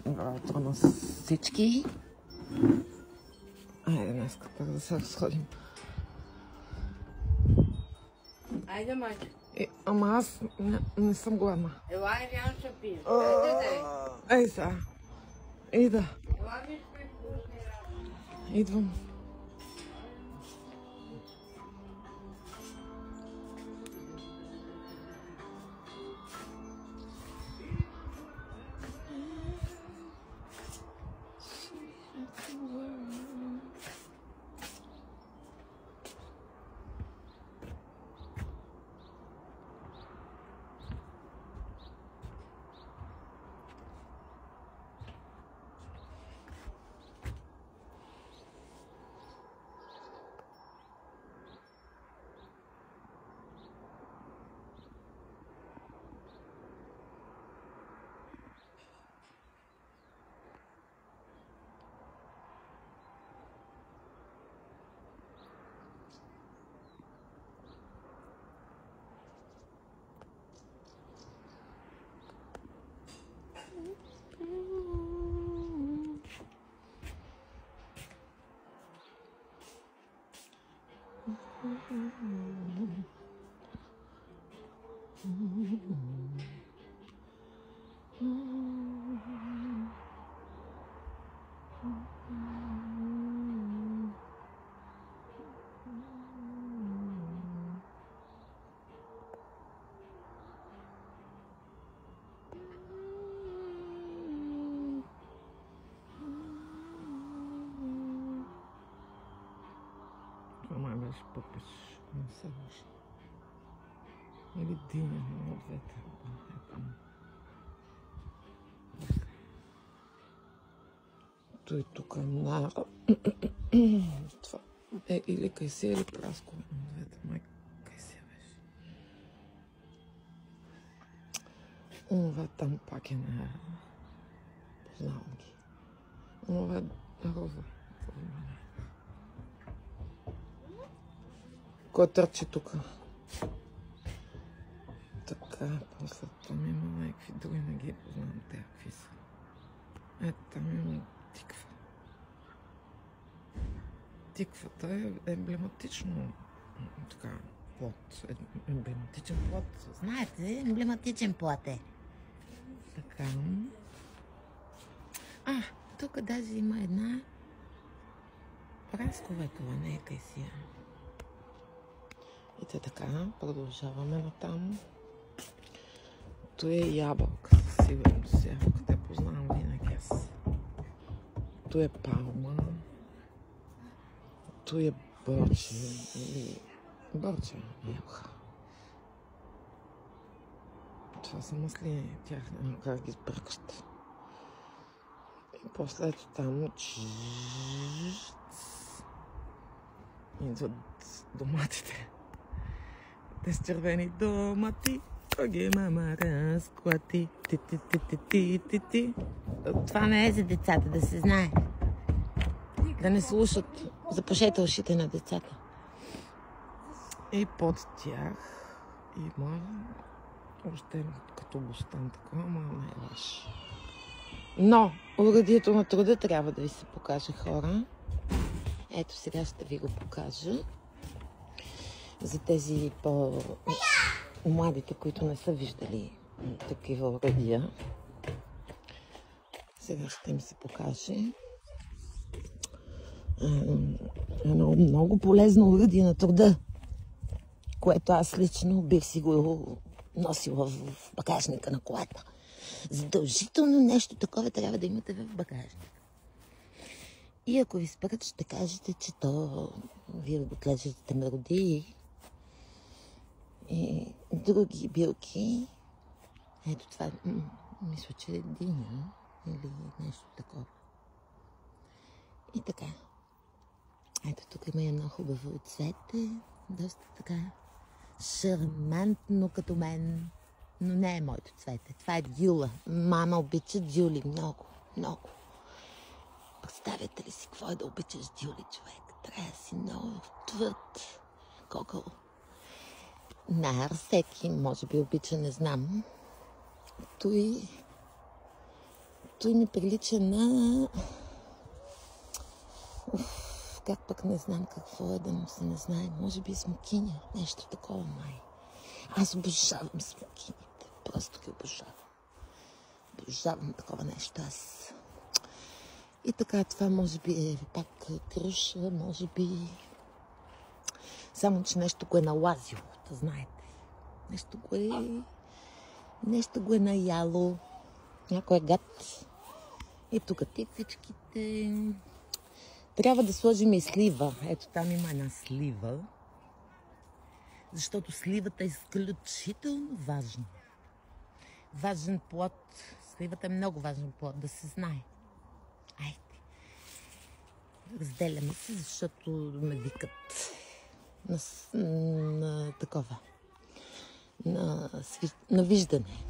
Утро на всички. Айде днес пак да се разходим. Айде, майче. Ама аз не съм гладна. Елай, няма ще пием. Ей сега. Ида. Ела ми ще вкусни работи. Идвам. Това май беше пъпеш. Не се лъжа. Или диня, но двете. Той тук на... Това е или кайсия, или праскове. Двете май кайсия беше. Онова там пак е на... Познавам ги. Онова е роза. Кой търчи тук? Така, после там има някакви други, не ги познавам те какви са. Ето там има тиква. Тиквата е емблематично така плод. Емблематичен плод. Знаете, емблематичен плод е. Така. Тук даже има една прасковекова, не е кайсия. И те така, продължаваме натам. То е ябълка, сигурно с ябълка. Те познавам винаги аз. То е палма. То е бърче или бърче ябълка. Това са маслини, тях няма как ги сбъркат. И после ето там идват доматите. Те с червени домати. Оги мама разклати. Ти. Това не е за децата, да се знае. Да не слушат. Запушете ушите на децата. И под тях има още като бустан такова, ама не е лаш. Но оръдието на труда трябва да ви се покаже, хора. Ето сега ще ви го покажа. За тези по-младите, които не са виждали такива оръдия. Сега ще им се покаже. Едно много полезно оръдие на труда, което аз лично бих си го носила в багажника на колата. Задължително нещо такова трябва да имате в багажника. И ако ви спрат, ще кажете, че вие отглеждате меродии и други билки. Ето това, мисля, че е диня или нещо такова. И така. Ето тук има едно хубаво цвете, доста така шармантно като мен, но не е моето цвете. Това е дюла. Мама обича дюли много, много. Представяте ли си какво е да обичаш дюли, човек? Трябва да си много твърд кокъл. Всеки може би обича, не знам. Той Той ми прилича на... как пък не знам какво е, да му се не знае. Може би смокиня, нещо такова май. Аз обожавам смокините. Просто ги обожавам. Обожавам такова нещо аз. И така, това може би е пак круша, може би... Само, че нещо го е налазило, да знаете. Нещо го е наяло. Някой е гад. И тук тиквичките. Трябва да сложим и слива. Ето там има една слива. Защото сливата е изключително важна. Важен плод. Сливата е много важен плод, да се знае. Айде. Разделяме се, защото ме викат на такова. На виждане.